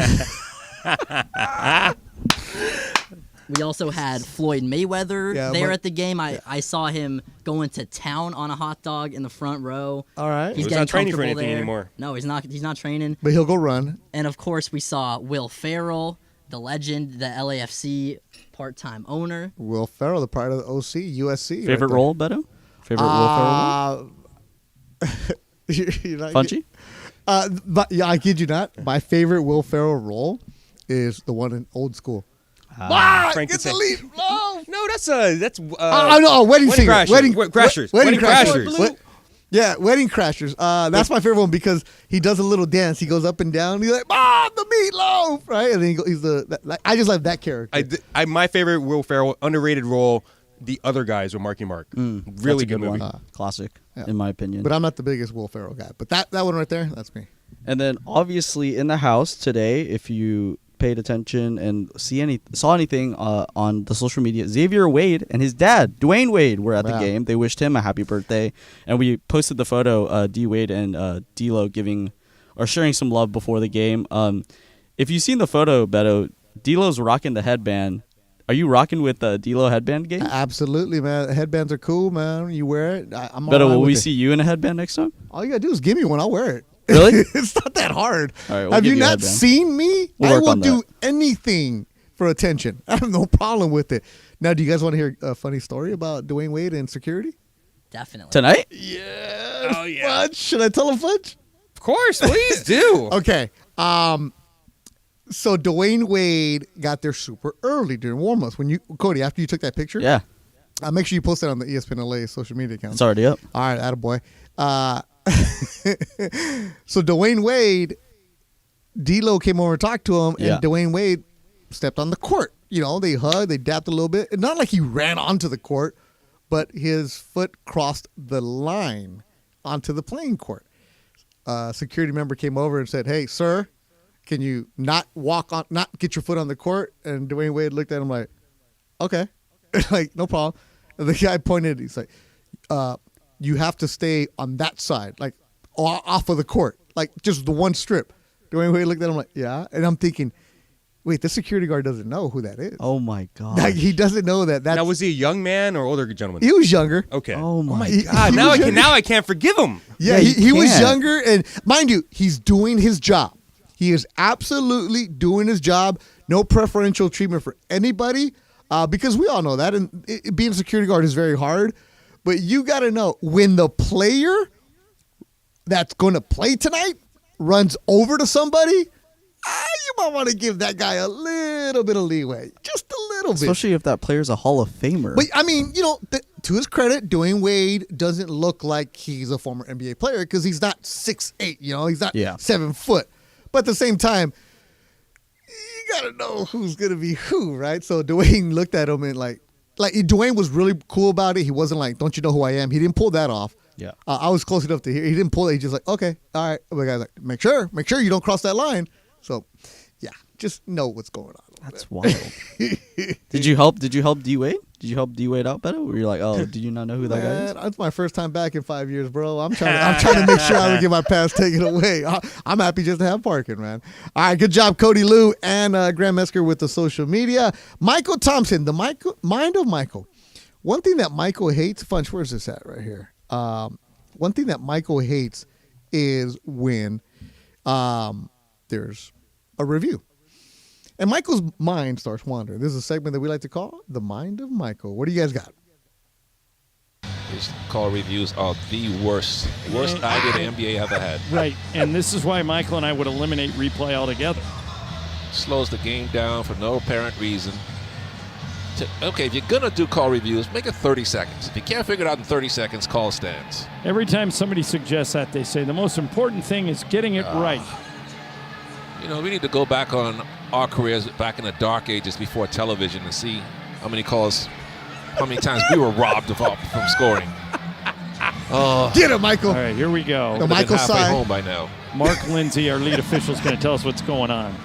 We also had Floyd Mayweather Yeah, there but- at the game. I saw him going to town on a hot dog in the front row. All right. He's He's getting not training for comfortable anything there. anymore. No, he's not. He's not training. But he'll go run. And of course, we saw Will Ferrell, the legend, the LAFC part-time owner. Will Ferrell, the pride of the OC, USC. Favorite role, Beto? Favorite Will Ferrell role? You're not Funchy? But yeah, I kid you not. My favorite Will Ferrell role is the one in Old School. Frank Get the Casale. lead. No, that's. I know, Wedding Singer. Crashers. Wedding Crashers. Wedding Crashers. Crashers. Yeah, Wedding Crashers. That's my favorite one because he does a little dance. He goes up and down. He's like, the meatloaf, right? And then he's I just love that character. My favorite Will Ferrell underrated role. The Other Guys with Marky Mark. Really good movie. Classic, Yeah. in my opinion. But I'm not the biggest Will Ferrell guy. But that one right there, that's me. And then obviously in the house today, if you paid attention and saw anything on the social media, Xavier Wade and his dad, Dwayne Wade, were at the game. They wished him a happy birthday, and we posted the photo. D Wade and D'Lo sharing some love before the game. If you've seen the photo, Beto, D'Lo's rocking the headband. Are you rocking with the D'Lo headband game? Absolutely, man. Headbands are cool, man. You wear it. I'm Beto, all right will with we it. see you in a headband next time? All you gotta do is give me one. I'll wear it. Really? It's not that hard. All right, we'll Have give you you a not headband. seen me? We'll I work will on do anything for attention. I have no problem with it. Now, do you guys want to hear a funny story about Dwayne Wade and security? Definitely. Tonight? Yeah. Oh, yeah. Fudge. Should I tell him Fudge? Of course, please do. Okay. So Dwayne Wade got there super early during warm-ups. Cody, after you took that picture? Yeah. Make sure you post that on the ESPN LA social media account. It's already up. All right, attaboy. So Dwayne Wade, D'Lo came over and talked to him, and Yeah. Dwayne Wade stepped on the court. You know, they hugged, they dapped a little bit. And not like he ran onto the court, but his foot crossed the line onto the playing court. Security member came over and said, "Hey, sir, can you not get your foot on the court?" And Dwayne Wade looked at him like, "Okay." Like, no problem. And the guy pointed, he's like, you have to stay on that side, like off of the court, like just the one strip. Dwayne Wade looked at him like, yeah. And I'm thinking, wait, the security guard doesn't know who that is. Oh, my God. Like, he doesn't know that. Now, was he a young man or older gentleman? He was younger. Okay. Oh, my God. Now I can't forgive him. Yeah, he was younger. And mind you, he's doing his job. He is absolutely doing his job. No preferential treatment for anybody. Because we all know that, and being a security guard is very hard. But you got to know, when the player that's going to play tonight runs over to somebody, you might want to give that guy a little bit of leeway. Just a little bit. Especially if that player's a Hall of Famer. But, I mean, to his credit, Dwayne Wade doesn't look like he's a former NBA player because he's not 6'8", he's not 7 foot. But at the same time, you got to know who's going to be who, right? So Dwayne looked at him and like Dwayne was really cool about it. He wasn't like, "Don't you know who I am?" He didn't pull that off. Yeah. I was close enough to hear. He didn't pull it. He just like, "Okay, all right." The guy's like, make sure you don't cross that line. So, yeah, just know what's going on. That's wild. Did you help D Wade? Did you help D Wade out better? Were you like, oh, did you not know who that guy is? That's my first time back in 5 years, bro. I'm trying to make sure I don't get my pass taken away. I'm happy just to have parking, man. All right, good job, Cody Lou and Graham Mesker with the social media. Michael Thompson, the mind of Michael. One thing that Michael hates, Funch, where's this at right here? One thing that Michael hates is when there's a review. And Michael's mind starts wandering. This is a segment that we like to call The Mind of Michael. What do you guys got? These call reviews are the worst idea the NBA ever had. Right, and this is why Michael and I would eliminate replay altogether. Slows the game down for no apparent reason. Okay, if you're going to do call reviews, make it 30 seconds. If you can't figure it out in 30 seconds, call stands. Every time somebody suggests that, they say the most important thing is getting it right. We need to go back on our careers back in the dark ages before television and see how many times we were robbed from scoring. Get it, Michael. All right, here we go. The Michael halfway side. home by now. Mark Lindsay, our lead official, is going to tell us what's going on.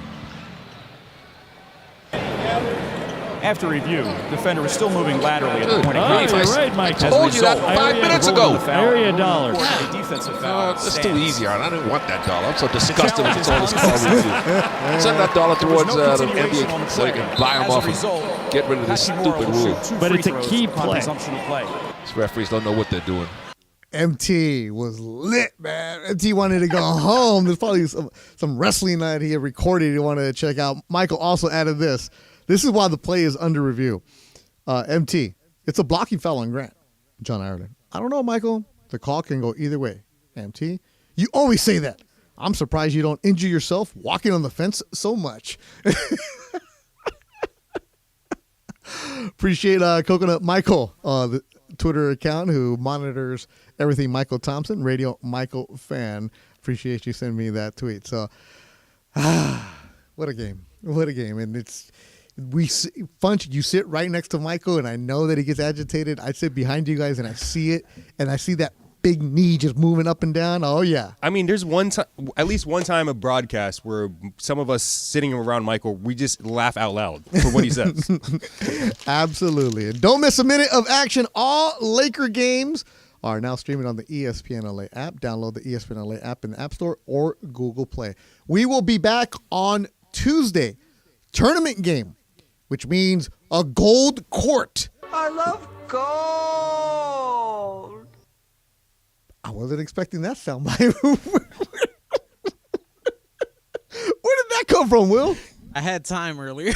After review, the defender was still moving laterally at the point of Oh, contact. you're right, Mike. As a told you that result, 5 minutes ago. Area dollar. A defensive foul. That's too easy, Aaron. I didn't want that dollar. I'm so disgusted with all this call review. Send that dollar towards the NBA so they can buy them off and get rid of this stupid rule. But it's a key play. These referees don't know what they're doing. MT was lit, man. MT wanted to go home. There's probably some wrestling that he had recorded he wanted to check out. Michael also added this. This is why the play is under review. MT, it's a blocking foul on Grant, John Ireland. I don't know, Michael. The call can go either way. MT, you always say that. I'm surprised you don't injure yourself walking on the fence so much. Appreciate Coconut Michael, the Twitter account who monitors everything Michael Thompson, Radio Michael fan. Appreciate you sending me that tweet. So, what a game. What a game. And Funch, you sit right next to Michael, and I know that he gets agitated. I sit behind you guys, and I see it, and I see that big knee just moving up and down. Oh, yeah. I mean, there's at least one time a broadcast where some of us sitting around Michael, we just laugh out loud for what he says. Absolutely. And don't miss a minute of action. All Laker games are now streaming on the ESPN LA app. Download the ESPN LA app in the App Store or Google Play. We will be back on Tuesday. Tournament game, which means a gold court. I love gold. I wasn't expecting that soundbite. Where did that come from, Will? I had time earlier.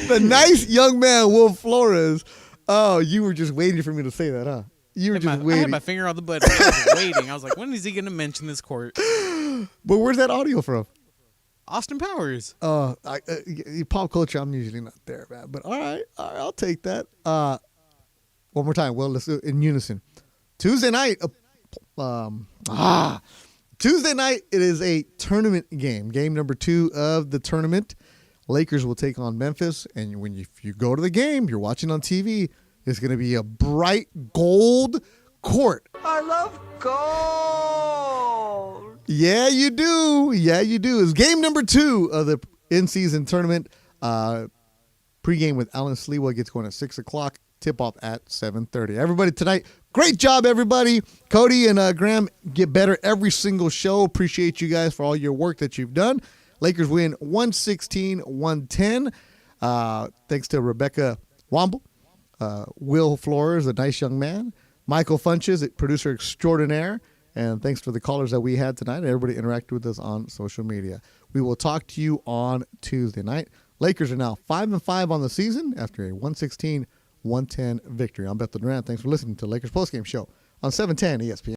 The nice young man, Will Flores. Oh, you were just waiting for me to say that, huh? You were just waiting. I had my finger on the button. I was waiting. I was like, when is he going to mention this court? But where's that audio from? Austin Powers. Pop culture, I'm usually not there, man. But all right, I'll take that. One more time. Well, let's do it in unison. Tuesday night. Tuesday night, it is a tournament game. Game number 2 of the tournament. Lakers will take on Memphis. And if you go to the game, you're watching on TV, it's going to be a bright gold court. I love gold. Yeah, you do. Yeah, you do. It's game number 2 of the in-season tournament. Pre-game with Alan Sliwa gets going at 6 o'clock. Tip-off at 7:30. Everybody tonight, great job, everybody. Cody and Graham get better every single show. Appreciate you guys for all your work that you've done. Lakers win 116-110. Thanks to Rebecca Womble, Will Flores, a nice young man, Michael Funches, producer extraordinaire, and thanks for the callers that we had tonight. Everybody interacted with us on social media. We will talk to you on Tuesday night. Lakers are now 5-5 on the season after a 116-110 victory. I'm Beto Duran. Thanks for listening to the Lakers Postgame Show on 710 ESPN.